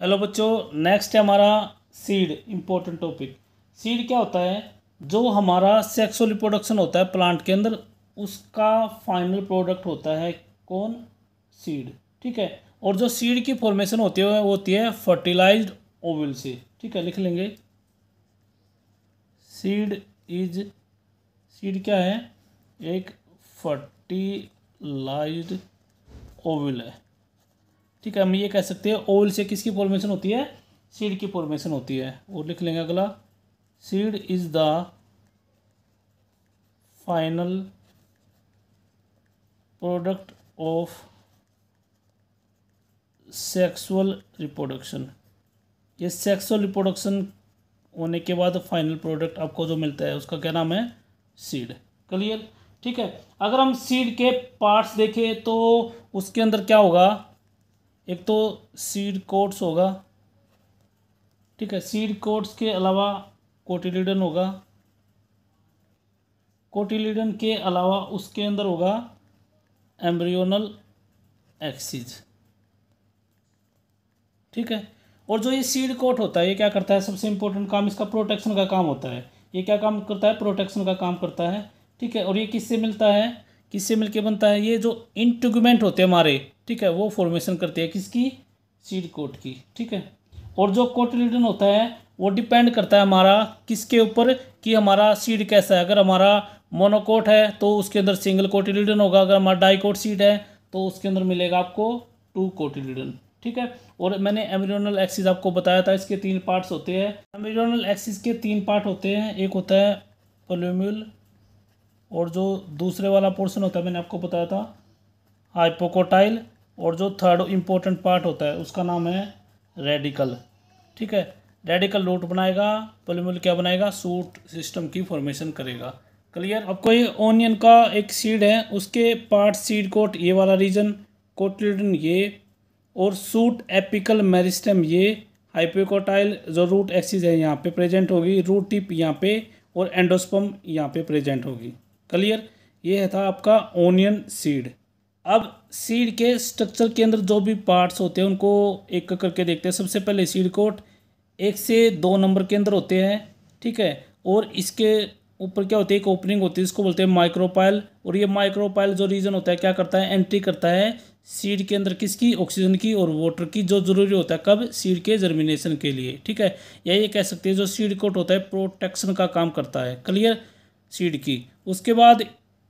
Hello बच्चों, next है हमारा सीड। Important topic. सीड क्या होता है? जो हमारा सेक्सुअल रिप्रोडक्शन होता है प्लांट के अंदर, उसका फाइनल प्रोडक्ट होता है कौन? सीड। ठीक है। और जो सीड की फॉर्मेशन होती है वो होती है फर्टिलाइज्ड ओवल से। ठीक है, लिख लेंगे। सीड इज सीड क्या है? एक फर्टिलाइज्ड ओवल है। ठीक है, हम ये कह सकते हैं ओवल से किसकी फॉर्मेशन होती है? सीड की फॉर्मेशन होती है। और लिख लेंगे अगला, seed is the final product of sexual reproduction. ये सेक्सुअल रिप्रोडक्शन होने के बाद फाइनल प्रोडक्ट आपको जो मिलता है उसका क्या नाम है? सीड। क्लियर? ठीक है। अगर हम सीड के पार्ट्स देखें तो उसके अंदर क्या होगा? एक तो सीड कोट्स होगा। ठीक है, सीड कोट्स के अलावा कोटिलिडन होगा। कोटिलिडन के अलावा उसके अंदर होगा एम्ब्रियोनल एक्सिस। ठीक है। और जो ये सीड कोट होता है ये क्या करता है? सबसे इंपॉर्टेंट काम इसका प्रोटेक्शन का काम होता है। ये क्या काम करता है? प्रोटेक्शन का काम करता है। ठीक है। और ये किससे मिलता है? किससे मिलके बनता है? ये जो इंटीग्यूमेंट होते हैं हमारे, ठीक है, वो फॉर्मेशन करते हैं किसकी? सीड कोट की। ठीक है। और जो कोटिलिडन होता है वो डिपेंड करता है हमारा किसके ऊपर, कि हमारा सीड कैसा है। अगर हमारा मोनोकोट है तो उसके अंदर सिंगल कोटिलिडन होगा। अगर हमारा डाइकोट सीड है तो उसके अंदर मिलेगा आपको टू कोटिलिडन। ठीक है। और मैंने एम्ब्रियोनल एक्सिस आपको बताया था, इसके तीन पार्ट्स होते हैं। एम्ब्रियोनल एक्सिस के तीन पार्ट होते हैं। एक होता है पोल्यूम्यूल, और जो दूसरे वाला पोर्शन होता है मैंने आपको बताया था हाइपोकोटाइल, और जो थर्ड इंपॉर्टेंट पार्ट होता है उसका नाम है रेडिकल। ठीक है। रेडिकल रूट बनाएगा, पोल्यूम्यूल क्या बनाएगा? सूट सिस्टम की फॉर्मेशन करेगा। क्लियर? अब कोई ओनियन का एक सीड है, उसके पार्ट सीड कोट ये वाला रीजन, कोटिलिडन ये, और सूट एपिकल मेरिस्टेम ये, हाइपोकोटाइल जो रूट एक्सिस है यहाँ पे प्रेजेंट होगी, रूट टिप यहाँ पे, और एंडोस्पर्म यहाँ पे प्रेजेंट होगी। क्लियर? ये था आपका ओनियन सीड। अब सीड के स्ट्रक्चर के अंदर जो भी पार्ट्स होते हैं उनको एक एक करके देखते हैं। सबसे पहले सीड कोट 1 से 2 नंबर के अंदर होते हैं। ठीक है। और इसके ऊपर क्या होती है? एक ओपनिंग होती है, इसको बोलते हैं माइक्रोपाइल। और ये माइक्रोपाइल जो रीजन होता है क्या करता है? एंट्री करता है सीड के अंदर किसकी? ऑक्सीजन की और वाटर की, जो जरूरी होता है कब? सीड के जर्मिनेशन के लिए। ठीक है। या ये कह सकते हैं जो सीड कोट होता है प्रोटेक्शन का काम करता है। क्लियर? सीड की। उसके बाद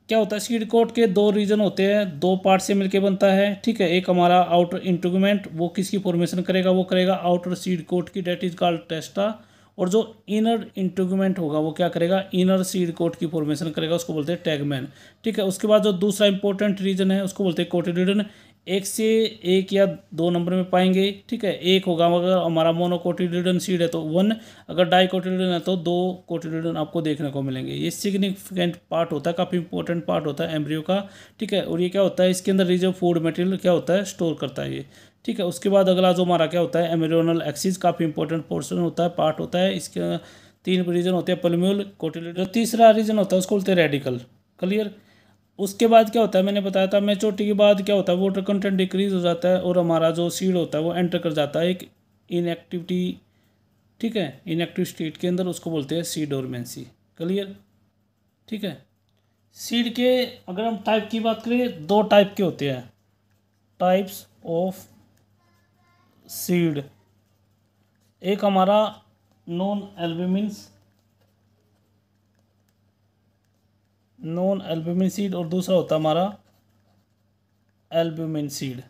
क्या होता है? सीड कोट के दो रीजन होते हैं, दो पार्ट से मिलके बनता है। ठीक है। एक हमारा आउटर इंटीग्यूमेंट, वो किसकी फॉर्मेशन करेगा? वो करेगा आउटर सीड कोट की, डेट इज कॉल्ड टेस्टा। और जो इनर इंटीग्यूमेंट होगा वो क्या करेगा? इनर सीड कोट की फॉर्मेशन करेगा, उसको बोलते हैं टैगमैन। ठीक है। उसके बाद जो दूसरा इंपॉर्टेंट रीजन है उसको बोलते हैं कोटिलिडन। 1 से 1 या 2 नंबर में पाएंगे। ठीक है। एक होगा अगर हमारा मोनोकोटिलिडन सीड है तो 1, अगर डाइकोटिलिडन है तो 2 कोटिलिडन आपको देखने को मिलेंगे। ये सिग्निफिकेंट पार्ट होता है, काफ़ी इंपॉर्टेंट पार्ट होता है एम्ब्रियो का। ठीक है। और ये क्या होता है? इसके अंदर रिजर्व फूड मटेरियल क्या होता है? स्टोर करता है ये। ठीक है। उसके बाद अगला जो हमारा क्या होता है? एम्ब्रियोनल एक्सिस, काफ़ी इंपॉर्टेंट पोर्शन होता है, पार्ट होता है। इसके 3 रीजन होते हैं, पोल्यूम्यूल, कोटिलिडन। तीसरा रीजन होता है उसको बोलते हैं रेडिकल। क्लियर? उसके बाद क्या होता है? मैंने बताया था मैच्योरिटी के बाद क्या होता है? वाटर कंटेंट डिक्रीज हो जाता है और हमारा जो सीड होता है वो एंटर कर जाता है एक इनएक्टिविटी। ठीक है। इनएक्टिव स्टेट के अंदर, उसको बोलते हैं सीड डोरमेंसी। क्लियर? ठीक है। सीड के अगर हम टाइप की बात करें, 2 टाइप के होते हैं, टाइप्स ऑफ सीड। एक हमारा नॉन एल्ब्यूमिन सीड, और दूसरा होता है हमारा एल्ब्यूमिन सीड।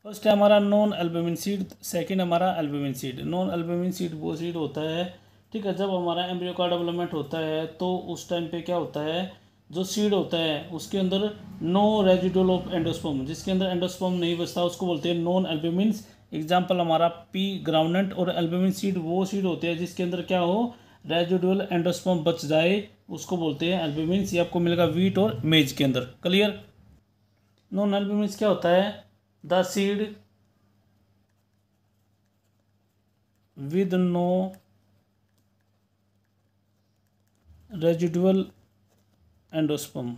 फर्स्ट है हमारा नॉन एल्ब्यूमिन सीड, सेकंड हमारा albumin seed. Non albumin seed वो सीड होता है, ठीक है, जब हमारा एम्ब्रियो का डेवलपमेंट होता है तो उस टाइम पे क्या होता है? जो सीड होता है उसके अंदर नो रेजिडुअल ऑफ एंडोस्पर्म, जिसके अंदर एंडोस्पर्म नहीं बचता, उसको बोलते हैं नॉन एल्ब्यूमिन। एग्जाम्पल हमारा पी ग्राउंडनट। और एल्ब्यूमिन सीड वो सीड होते हैं जिसके अंदर क्या हो? रेजिडुअल एंडोस्पर्म बच जाए, उसको बोलते हैं एल्ब्यूमिन। ये आपको मिलेगा वीट और मेज के अंदर। क्लियर? नॉन एल्ब्यूमिन क्या होता है? The seed with no residual endosperm,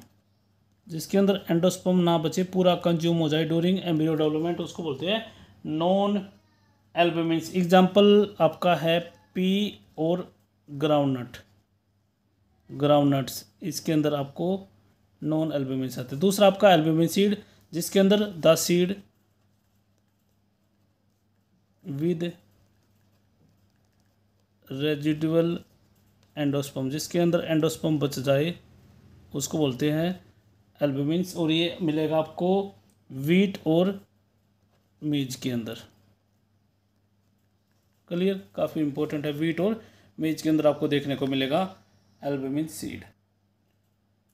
जिसके अंदर एंडोस्पर्म ना बचे, पूरा कंज्यूम हो जाए ड्यूरिंग एम्ब्रियो डेवलपमेंट, उसको बोलते हैं नॉन एल्बुमिन्स। एग्जाम्पल आपका है पी और ग्राउंडनट्स, इसके अंदर आपको नॉन एल्बुमिन्स आते हैं। दूसरा आपका एल्बुमिन सीड, जिसके अंदर the seed with residual endosperm, जिसके अंदर एंडोस्पर्म बच जाए, उसको बोलते हैं एल्बुमिन्स। और ये मिलेगा आपको वीट और मीज के अंदर। क्लियर, काफ़ी इंपॉर्टेंट है, वीट और मीज के अंदर आपको देखने को मिलेगा एल्बुमिन सीड।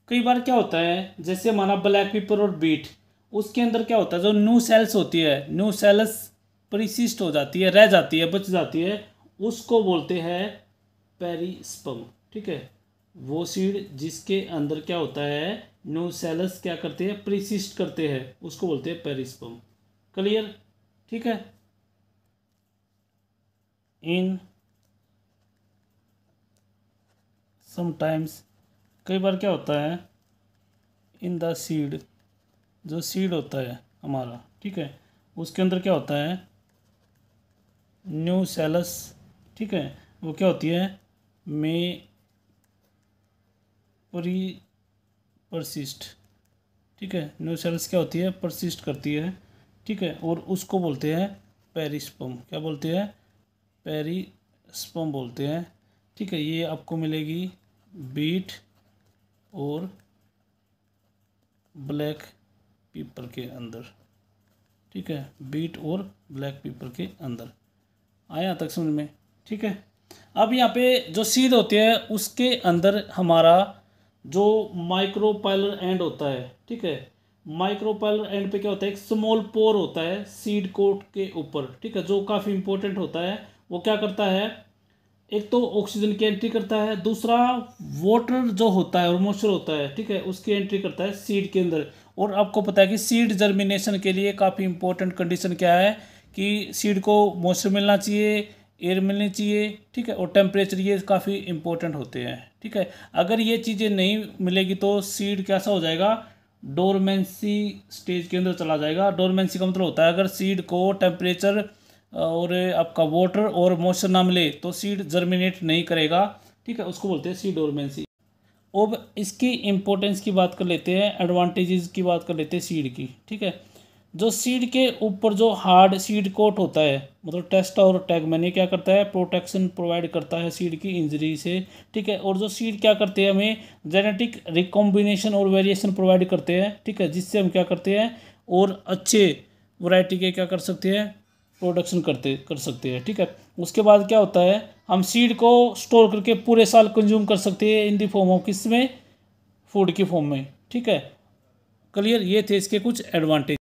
कई बार क्या होता है, जैसे माना ब्लैक पेपर और बीट, उसके अंदर क्या होता है, जो न्यू सेल्स होती है, न्यू सेल्स परिशिष्ट हो जाती है, रह जाती है, बच जाती है, उसको बोलते हैं पेरिस्पर्म। ठीक है, वो सीड जिसके अंदर क्या होता है, न्यू सेल्स क्या करते हैं, परिशिष्ट करते हैं, उसको बोलते हैं पेरिस्पर्म। क्लियर, ठीक है। इन समटाइम्स, कई बार क्या होता है, इन द सीड, जो सीड होता है हमारा, ठीक है, उसके अंदर क्या होता है, न्यू सेल्स, ठीक है, वो क्या होती है, में परसिस्ट, ठीक है, न्यू सेल्स क्या होती है, परसिस्ट करती है, ठीक है, और उसको बोलते हैं पेरिस्पर्म। क्या बोलते हैं, पेरिस्पर्म बोलते हैं। ठीक है, ये आपको मिलेगी बीट और ब्लैक पेपर के अंदर। ठीक है, बीट और ब्लैक पेपर के अंदर। आया तक समझ में? ठीक है, अब यहाँ पे जो सीड होते हैं उसके अंदर हमारा जो माइक्रोपाइलर एंड होता है, ठीक है, माइक्रोपाइलर एंड पे क्या होता है, एक स्मॉल पोर होता है सीड कोट के ऊपर, ठीक है, जो काफ़ी इंपॉर्टेंट होता है। वो क्या करता है, एक तो ऑक्सीजन की एंट्री करता है, दूसरा वाटर जो होता है और मॉइस्चर होता है, ठीक है, उसकी एंट्री करता है सीड के अंदर। और आपको पता है कि सीड जर्मिनेशन के लिए काफ़ी इंपॉर्टेंट कंडीशन क्या है, कि सीड को मॉइस्चर मिलना चाहिए, एयर मिलनी चाहिए, ठीक है, और टेम्परेचर, ये काफ़ी इंपॉर्टेंट होते हैं। ठीक है, अगर ये चीज़ें नहीं मिलेगी तो सीड कैसा हो जाएगा, डोरमेंसी स्टेज के अंदर चला जाएगा। डोरमेंसी का मतलब होता है अगर सीड को टेम्परेचर और आपका वाटर और मॉइस्चर ना मिले तो सीड जर्मिनेट नहीं करेगा। ठीक है, उसको बोलते हैं सीड डोरमेंसी। अब इसकी इम्पोर्टेंस की बात कर लेते हैं, एडवांटेजेस की बात कर लेते हैं सीड की। ठीक है, जो सीड के ऊपर जो हार्ड सीड कोट होता है, मतलब टेस्ट और टैगमैन, ये क्या करता है, प्रोटेक्शन प्रोवाइड करता है सीड की इंजरी से। ठीक है, और जो सीड क्या करते हैं, हमें जेनेटिक रिकॉम्बिनेशन और वेरिएशन प्रोवाइड करते हैं। ठीक है, जिससे हम क्या करते हैं, और अच्छे वैरायटी के क्या कर सकते हैं, प्रोडक्शन कर सकते हैं। ठीक है, उसके बाद क्या होता है, हम सीड को स्टोर करके पूरे साल कंज्यूम कर सकते हैं इन दी फॉर्म ऑफ, किस में, फूड की फॉर्म में। ठीक है, क्लियर, ये थे इसके कुछ एडवांटेज।